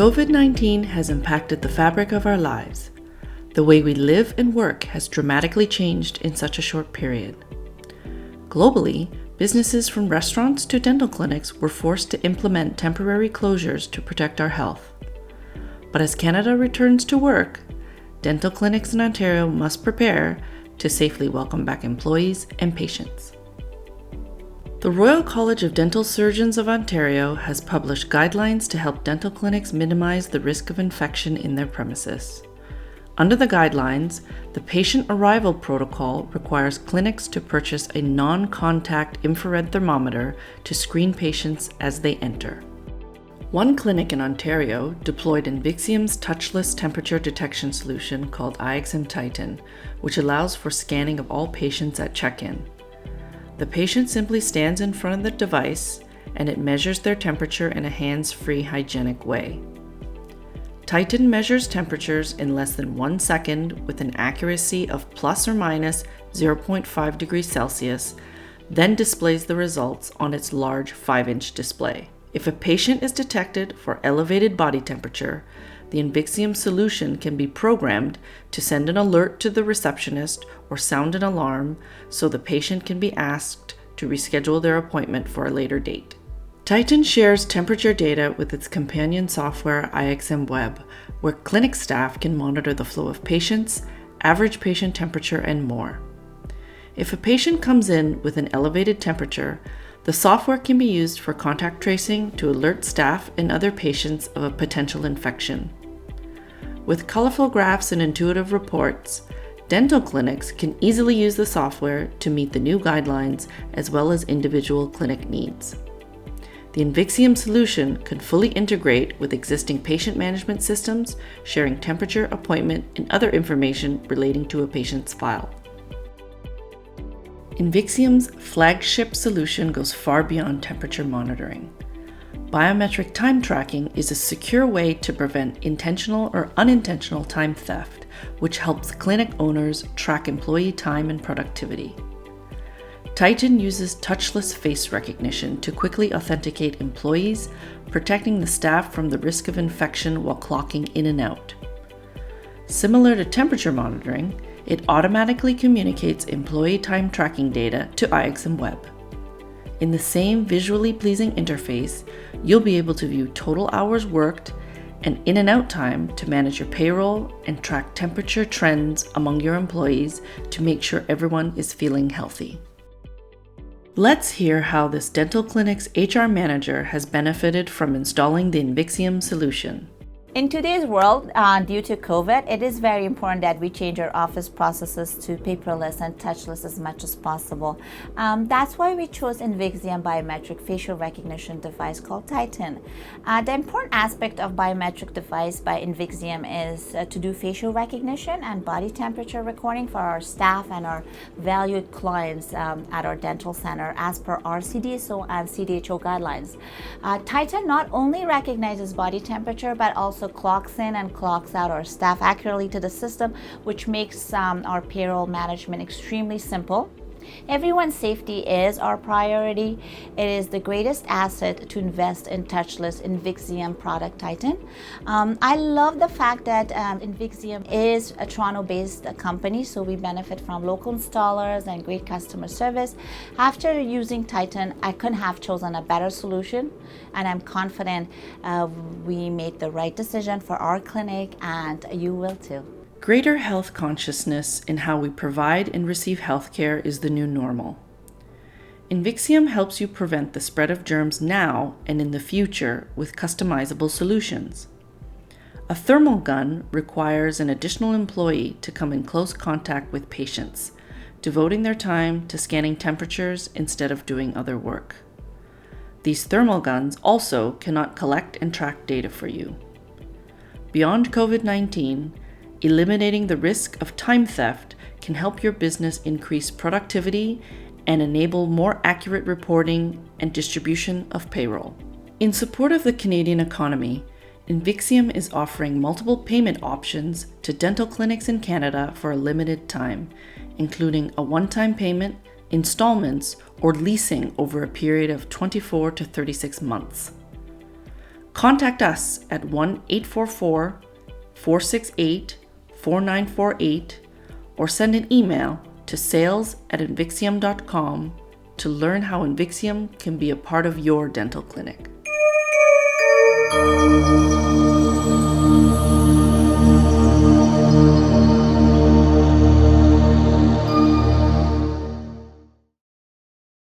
COVID-19 has impacted the fabric of our lives. The way we live and work has dramatically changed in such a short period. Globally, businesses from restaurants to dental clinics were forced to implement temporary closures to protect our health. But as Canada returns to work, dental clinics in Ontario must prepare to safely welcome back employees and patients. The Royal College of Dental Surgeons of Ontario has published guidelines to help dental clinics minimize the risk of infection in their premises. Under the guidelines, the patient arrival protocol requires clinics to purchase a non-contact infrared thermometer to screen patients as they enter. One clinic in Ontario deployed Invixium's touchless temperature detection solution called IXM Titan, which allows for scanning of all patients at check-in. The patient simply stands in front of the device and it measures their temperature in a hands-free, hygienic way. Titan measures temperatures in less than 1 second with an accuracy of plus or minus 0.5 degrees Celsius, then displays the results on its large 5-inch display. If a patient is detected for elevated body temperature, the Invixium solution can be programmed to send an alert to the receptionist or sound an alarm so the patient can be asked to reschedule their appointment for a later date. Titan shares temperature data with its companion software IXM Web, where clinic staff can monitor the flow of patients, average patient temperature, and more. If a patient comes in with an elevated temperature, the software can be used for contact tracing to alert staff and other patients of a potential infection. With colorful graphs and intuitive reports, dental clinics can easily use the software to meet the new guidelines as well as individual clinic needs. The Invixium solution can fully integrate with existing patient management systems, sharing temperature, appointment, and other information relating to a patient's file. Invixium's flagship solution goes far beyond temperature monitoring. Biometric time tracking is a secure way to prevent intentional or unintentional time theft, which helps clinic owners track employee time and productivity. Titan uses touchless face recognition to quickly authenticate employees, protecting the staff from the risk of infection while clocking in and out. Similar to temperature monitoring, it automatically communicates employee time tracking data to IXM Web. In the same visually pleasing interface, you'll be able to view total hours worked and in and out time to manage your payroll and track temperature trends among your employees to make sure everyone is feeling healthy. Let's hear how this dental clinic's HR manager has benefited from installing the Invixium solution. In today's world, due to COVID, it is very important that we change our office processes to paperless and touchless as much as possible. That's why we chose Invixium biometric facial recognition device called Titan. The important aspect of biometric device by Invixium is to do facial recognition and body temperature recording for our staff and our valued clients at our dental center as per our CDSO and CDHO guidelines. Titan not only recognizes body temperature but also clocks in and clocks out our staff accurately to the system, which makes our payroll management extremely simple. Everyone's safety is our priority. It is the greatest asset to invest in touchless Invixium product Titan. I love the fact that Invixium is a Toronto-based company, so we benefit from local installers and great customer service. After using Titan, I couldn't have chosen a better solution, and I'm confident we made the right decision for our clinic, and you will too. Greater health consciousness in how we provide and receive healthcare is the new normal. Invixium helps you prevent the spread of germs now and in the future with customizable solutions. A thermal gun requires an additional employee to come in close contact with patients, devoting their time to scanning temperatures instead of doing other work. These thermal guns also cannot collect and track data for you. Beyond COVID-19, eliminating the risk of time theft can help your business increase productivity and enable more accurate reporting and distribution of payroll. In support of the Canadian economy, Invixium is offering multiple payment options to dental clinics in Canada for a limited time, including a one-time payment, installments, or leasing over a period of 24 to 36 months. Contact us at 1-844-468-4948 or send an email to sales@invixium.com to learn how Invixium can be a part of your dental clinic.